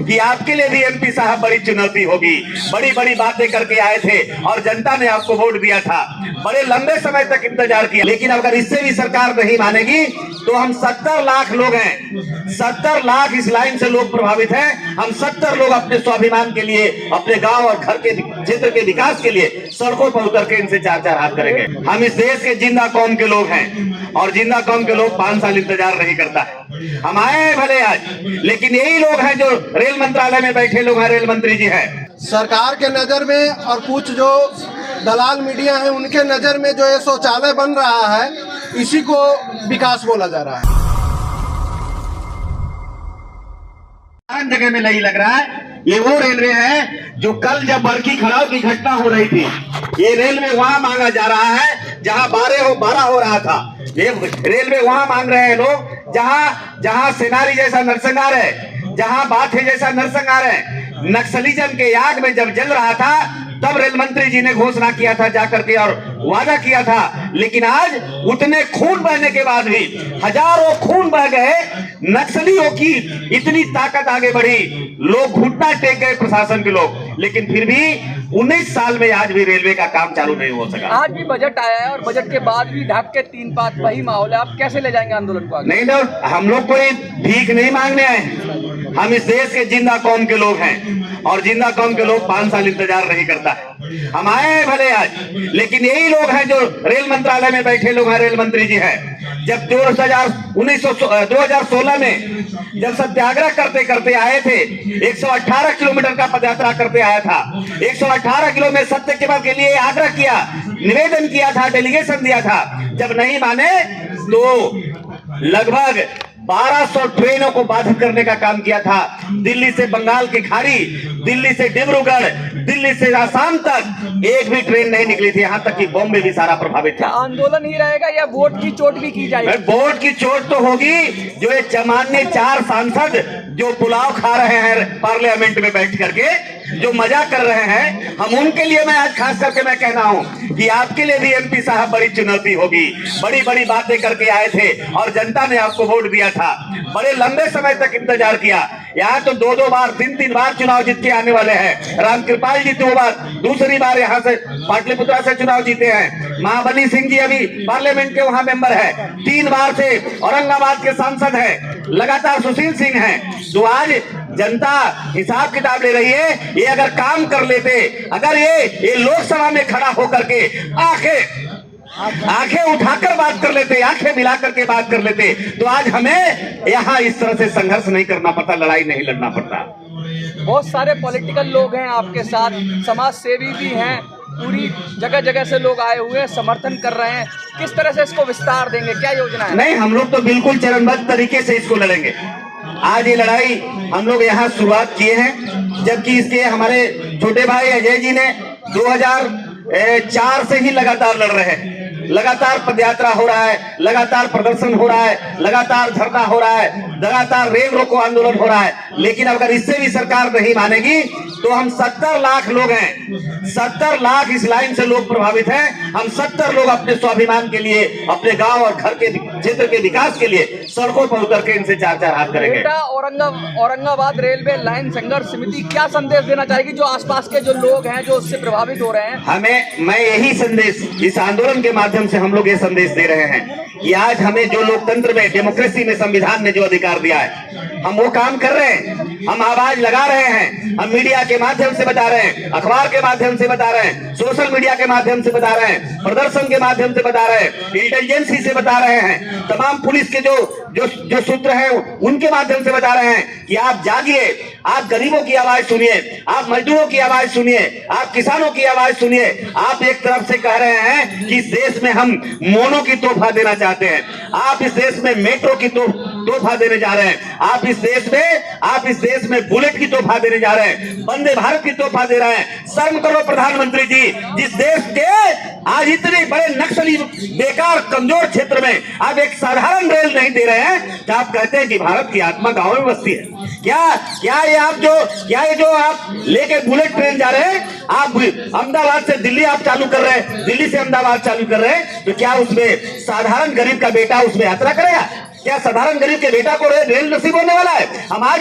कि आपके लिए भी एमपी साहब बड़ी चुनौती होगी। बड़ी बड़ी बातें करके आए थे और जनता ने आपको वोट दिया था, बड़े लंबे समय तक इंतजार किया, लेकिन अगर इससे भी सरकार नहीं मानेगी तो हम 70 लाख लोग हैं, 70 लाख इस लाइन से लोग प्रभावित हैं। हम 70 लोग अपने स्वाभिमान के लिए, अपने गांव और घर के क्षेत्र के विकास के लिए सड़कों पर उतर के इनसे 4-4 हाथ करेंगे। हम इस देश के जिंदा कौम के लोग हैं और जिंदा कौम के लोग 5 साल इंतजार नहीं करता है। हम आए हैं भले आज, लेकिन यही लोग हैं जो रेल मंत्रालय में बैठे लोग हैं, रेल मंत्री जी हैं। सरकार के नजर में और कुछ जो दलाल मीडिया है उनके नजर में जो ये शौचालय बन रहा है, इसी को विकास बोला जा रहा है। जगह में नहीं लग रहा है। ये वो रेलवे है जो कल जब बरकी खड़ाव की घटना हो रही थी, ये रेलवे वहां मांगा जा रहा है जहां 12 हो रहा था। ये रेलवे वहां मांग रहे हैं लोग जहां सेनारी जैसा नरसंहार है, जहां बाथे जैसा नरसंहार है। नक्सलिज्म के आग में जब जल रहा था तब रेल मंत्री जी ने घोषणा किया था जाकर के और वादा किया था, लेकिन आज उतने खून बहने के बाद भी, हजारों खून बह गए, नक्सलियों की इतनी ताकत आगे बढ़ी, लोग घुटना टेक गए प्रशासन के लोग, लेकिन फिर भी 19 साल में आज भी रेलवे का काम चालू नहीं हो सका। आज भी बजट आया है और बजट के बाद भी ढाक के 3 बात वही माहौल है। आप कैसे ले जाएंगे आंदोलन को आगे? नहीं ना, हम लोग कोई भीख नहीं मांगने आए हैं। हम इस देश के जिंदा कौम के लोग हैं और जिंदा कौम के लोग 5 साल इंतजार नहीं करता है। हम आए हैं भले आज, लेकिन यही लोग हैं जो रेल मंत्रालय में बैठे लोग हैं, रेल मंत्री जी हैं। जब 2016 में जब सत्याग्रह करते करते आए थे, 118 किलोमीटर का पदयात्रा करते आया था, 118 किलो में सत्य के लिए आग्रह किया, निवेदन किया था, डेलीगेशन दिया था। जब नहीं माने तो लगभग 1200 ट्रेनों को बाधित करने का काम किया था। दिल्ली से बंगाल की खाड़ी, दिल्ली से डिब्रूगढ़, दिल्ली से आसाम तक एक भी ट्रेन नहीं निकली थी, यहाँ तक कि बॉम्बे भी सारा प्रभावित था। आंदोलन ही रहेगा या वोट की चोट भी की जाएगी? वोट की चोट तो होगी। जो ये चमान्य 4 सांसद जो पुलाव खा रहे हैं पार्लियामेंट में बैठ करके, जो मजा कर रहे हैं, हम उनके लिए मैं आज खास करके मैं कहना हूं कि आपके लिए भी एमपी साहब बड़ी चुनौती होगी। बड़ी बड़ी बातें करके आए थे और जनता ने आपको वोट दिया था, बड़े लंबे समय तक इंतजार किया। यहाँ तो 2-2 बार 3-3 बार चुनाव जीत के आने वाले हैं। रामकृपाल जी 2 बार, दूसरी बार यहाँ से पाटलिपुत्रा से चुनाव जीते हैं। महाबली सिंह जी अभी पार्लियामेंट के वहां मेंबर है, 3 बार से औरंगाबाद के सांसद हैं, लगातार सुशील सिंह हैं। तो आज जनता हिसाब किताब ले रही है। ये अगर काम कर लेते, अगर ये लोकसभा में खड़ा होकर के आंखें उठाकर बात कर लेते, आंखें मिला करके बात कर लेते, तो आज हमें यहाँ इस तरह से संघर्ष नहीं करना पड़ता, लड़ाई नहीं लड़ना पड़ता। बहुत सारे पॉलिटिकल लोग हैं आपके साथ, समाज सेवी भी हैं, पूरी जगह जगह से लोग आए हुए हैं, समर्थन कर रहे हैं। किस तरह से इसको विस्तार देंगे, क्या योजना है? नहीं, हम लोग तो बिल्कुल चरणबद्ध तरीके से इसको लड़ेंगे। आज ये लड़ाई हम लोग यहाँ शुरुआत किए हैं, जबकि इसके हमारे छोटे भाई अजय जी ने 2004 से ही लगातार लड़ रहे हैं। लगातार पदयात्रा हो रहा है, लगातार प्रदर्शन हो रहा है, लगातार धरना हो रहा है, लगातार रेल रोको आंदोलन हो रहा है, लेकिन अगर इससे भी सरकार नहीं मानेगी तो हम 70 लाख लोग हैं, 70 लाख इस लाइन से लोग प्रभावित हैं। हम 70 लोग अपने स्वाभिमान के लिए, अपने गांव और घर के क्षेत्र के विकास के लिए सड़कों पर उतर के इनसे 4-4 हाथ करेंगे। औरंगाबाद रेलवे लाइन संघर्ष समिति क्या संदेश देना चाहेगी जो आसपास के जो लोग हैं जो उससे प्रभावित हो रहे हैं? मैं यही संदेश, इस आंदोलन के माध्यम से हम लोग ये संदेश दे रहे हैं कि आज हमें जो लोकतंत्र में, डेमोक्रेसी में संविधान ने जो अधिकार दिया है, हम वो काम कर रहे हैं। हम आवाज लगा रहे हैं, हम मीडिया के माध्यम से बता रहे हैं, अखबार के माध्यम से बता रहे हैं, सोशल मीडिया के माध्यम से बता रहे हैं, प्रदर्शन के माध्यम से बता रहे हैं, इंटेलिजेंसी से बता रहे हैं, तमाम पुलिस के जो सूत्र हैं उनके माध्यम से बता रहे हैं कि आप जागिए, आप गरीबों की आवाज सुनिए, आप मजदूरों की आवाज सुनिए, आप किसानों की आवाज सुनिए। आप एक तरफ से कह रहे हैं कि इस देश में हम मोनो की तोहफा देना चाहते हैं, आप इस देश में मेट्रो की तोहफा देने जा रहे हैं, आप इस देश में बुलेट की तोहफा देने जा रहे हैं, वंदे भारत की तोहफा दे रहे हैं। शर्म करो प्रधानमंत्री जी, जिस देश के आज इतने बड़े नक्सली बेकार कमजोर क्षेत्र में आप एक साधारण रेल नहीं दे रहे हैं, तो आप कहते हैं कि भारत की आत्मा गांव में बसती है। क्या ये जो आप लेके बुलेट ट्रेन जा रहे हैं, आप अहमदाबाद से दिल्ली आप चालू कर रहे हैं, दिल्ली से अहमदाबाद चालू कर रहे हैं, तो क्या उसमें साधारण गरीब का बेटा उसमें यात्रा करेगा? क्या साधारण गरीब के बेटा को रेल नसीब होने वाला है? हम आज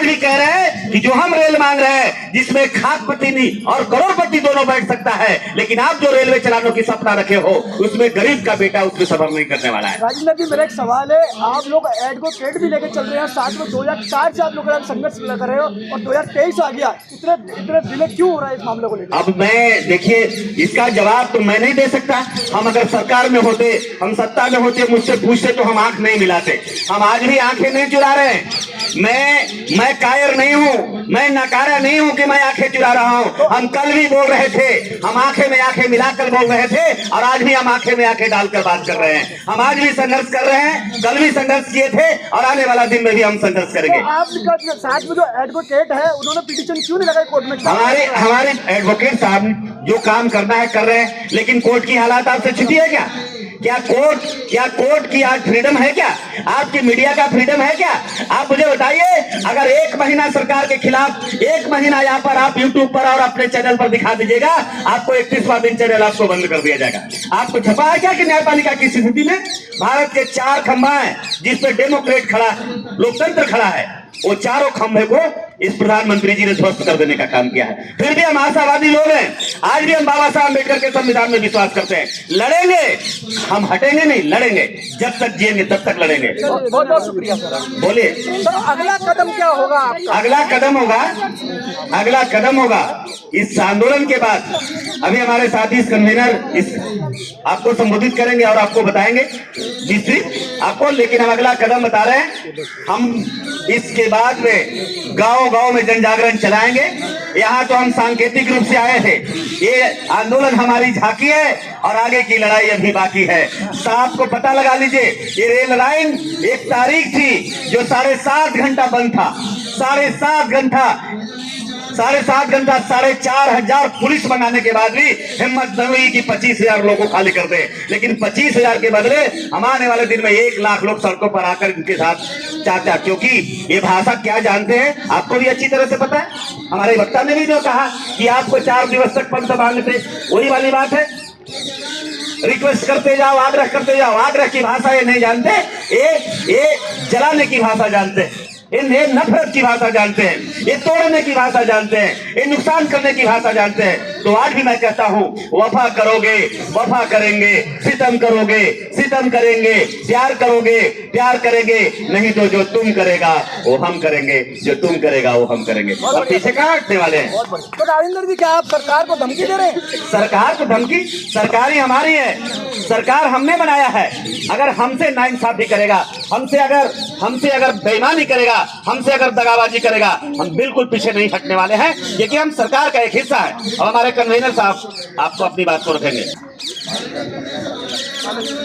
भी कह रहे हैं कि जो हम रेल मांग रहे हैं, जिसमें खाकपति और करोड़पति दोनों बैठ सकता है, लेकिन आप जो रेलवे चलाने की सपना रखे हो, उसमें गरीब का बेटा उसमें सफर नहीं करने वाला है। राजेंद्र जी, मेरा एक सवाल है, आप लोग एडवोकेट भी लेके चल रहे हैं, साथ में 2004 से आप लोग संघर्ष कर रहे हो और 2023 आ गया, इतने डिले क्यों हो रहा है इस मामले को लेकर? अब मैं देखिए, इसका जवाब तो मैं नहीं दे सकता। हम अगर सरकार में होते, हम सत्ता में होते, मुझसे पूछते तो हम आंख नहीं मिलाते। हम आज भी आंखें नहीं चुरा रहे हैं। मैं कायर नहीं हूं, मैं नकारा नहीं हूं कि मैं आंखें चुरा रहा हूं। हम कल भी बोल रहे थे, हम आंखें में आंखें मिलाकर बोल रहे थे, और आज भी हम आंखें में आंखें डालकर बात कर रहे हैं। हम आज भी संघर्ष कर रहे हैं, कल भी संघर्ष किए थे, और आने वाला दिन में भी हम संघर्ष करेंगे। तो आपका साथ में जो एडवोकेट है, उन्होंने पिटीशन क्यों नहीं लगाई कोर्ट में? हमारे एडवोकेट साहब जो काम करना है कर रहे हैं, लेकिन कोर्ट की हालात आपसे छुपी है क्या? क्या कोर्ट की आज फ्रीडम है क्या? आपकी मीडिया का फ्रीडम है क्या? आप मुझे बताइए, अगर 1 महीना सरकार के खिलाफ 1 महीना यहाँ पर आप यूट्यूब पर और अपने चैनल पर दिखा दीजिएगा, आपको 31वां दिन चैनल आपको बंद कर दिया जाएगा। आपको छपा है क्या कि न्यायपालिका की स्थिति में भारत के 4 खंभा है जिसपे डेमोक्रेट खड़ा, लोकतंत्र खड़ा है, वो चारों खंभे को इस प्रधानमंत्री जी ने ध्वस्त कर देने का काम किया है। फिर भी हम आशावादी लोग हैं, आज भी हम बाबा साहब अम्बेडकर के संविधान में विश्वास करते हैं। लड़ेंगे, हम हटेंगे नहीं, लड़ेंगे, जब तक जिएंगे तब तक लड़ेंगे। बहुत बहुत शुक्रिया सर। बोलिए सर, अगला कदम क्या होगा आपका? अगला कदम होगा इस आंदोलन के बाद। अभी हमारे साथी कन्वीनर इस आपको संबोधित करेंगे और आपको बताएंगे विस्तृत आपको, लेकिन हम अगला कदम बता रहे हैं। हम इसके बाद में गांव में जन जागरण चलाएंगे। यहाँ तो हम सांकेतिक रूप से आए थे, ये आंदोलन हमारी झांकी है और आगे की लड़ाई अभी बाकी है। साहब को पता लगा लीजिए, ये रेल लाइन एक तारीख थी जो 7.5 घंटा बंद था, 7.5 घंटा 4,500 पुलिस मंगाने के बाद भी हिम्मत न हुई कि 25,000 लोगों को खाली कर दे। लेकिन 25,000 के बदले हम आने वाले दिन में 1 लाख लोग सड़कों पर आकर इनके साथ चाहते हैं, क्योंकि ये भाषा क्या जानते हैं आपको भी अच्छी तरह से पता है। हमारे वक्ता ने भी जो कहा कि आपको 4 दिवस तक पद संभालने थे, वही वाली बात है। रिक्वेस्ट करते जाओ, आग्रह करते जाओ। आग्रह की भाषा ये नहीं जानते, ये जलाने की भाषा जानते हैं, ये नफरत की भाषा जानते हैं, ये तोड़ने की भाषा जानते हैं, ये नुकसान करने की भाषा जानते हैं। तो आज भी मैं कहता हूं, वफा करोगे, वफा करेंगे, सितम करोगे, सितम करेंगे, प्यार करोगे, प्यार करेंगे, नहीं तो जो तुम करेगा वो हम करेंगे, जो तुम करेगा वो हम करेंगे। अब पीछे कहाँ हटने वाले हैं? तो राजेंद्र जी, क्या आप सरकार को धमकी दे रहे हैं? सरकार को धमकी? सरकार ही हमारी है, सरकार हमने बनाया है। अगर हमसे नाइंसाफी करेगा, हमसे अगर बेईमानी करेगा, हमसे अगर दगाबाजी करेगा, हम बिल्कुल पीछे नहीं हटने वाले हैं, क्योंकि हम सरकार का एक हिस्सा है। और हमारे कन्वीनर साहब आपको अपनी बात को रखेंगे।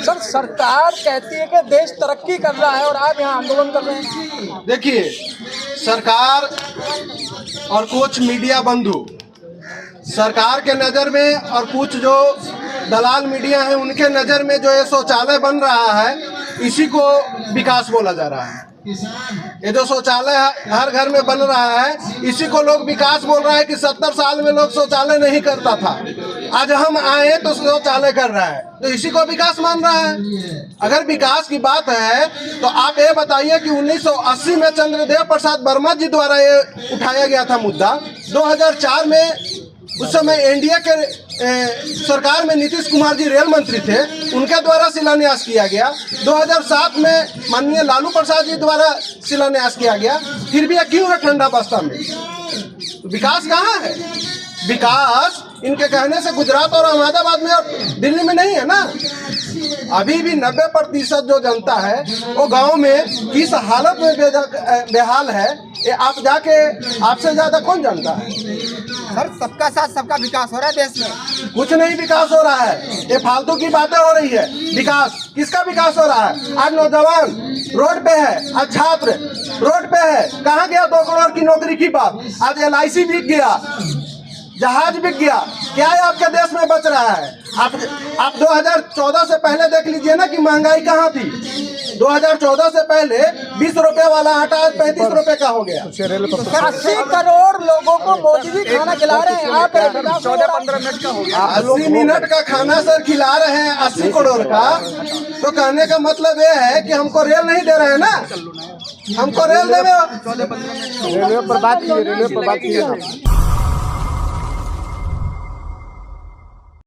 सर, सरकार कहती है कि देश तरक्की कर रहा है और आप यहाँ आंदोलन कर रहे हैं। देखिए, सरकार और कुछ मीडिया बंधु, सरकार के नज़र में और कुछ जो दलाल मीडिया है उनके नज़र में जो ये शौचालय बन रहा है, इसी को विकास बोला जा रहा है। ये जो शौचालय हर घर में बन रहा है, इसी को लोग विकास बोल रहा है कि 70 साल में लोग शौचालय नहीं करता था, आज हम आए तो शौचालय कर रहा है, तो इसी को विकास मान रहा है। अगर विकास की बात है तो आप ये बताइए कि 1980 में चंद्रदेव प्रसाद वर्मा जी द्वारा ये उठाया गया था मुद्दा। 2004 में उस समय एनडीए के सरकार में नीतीश कुमार जी रेल मंत्री थे, उनके द्वारा शिलान्यास किया गया। 2007 में माननीय लालू प्रसाद जी द्वारा शिलान्यास किया गया। फिर भी क्यों है ठंडा बस्ता में? विकास कहाँ है? विकास इनके कहने से गुजरात और अहमदाबाद में और दिल्ली में नहीं है ना। अभी भी 90% जो जनता है वो गांव में किस हालत में बेहाल है, ये आप जाके आपसे ज्यादा कौन जानता है? सर, सबका साथ सबका विकास हो रहा है देश में। कुछ नहीं विकास हो रहा है, ये फालतू की बातें हो रही है। विकास किसका विकास हो रहा है? आज नौजवान रोड पे है, आज छात्र रोड पे है। कहाँ गया 2 करोड़ की नौकरी की बात? आज LIC बिक गया, जहाज बिक गया। क्या है आपके देश में बच रहा है? आप 2014 से पहले देख लीजिए ना कि महंगाई कहाँ थी। 2014 से पहले 20 रुपए वाला आटा आज 35 रुपए का हो गया। 80 करोड़ लोगों को मोदी जी खाना खिला रहे हैं। आप 14-15 मिनट का हो गया। 80 मिनट का खाना सर खिला रहे हैं 80 करोड़ का, तो कहने का मतलब ये है कि हमको रेल नहीं दे रहे हैं ना, हमको रेल देवे। रेलवे पर बात कीजिए, रेलवे पर बात कीजिए।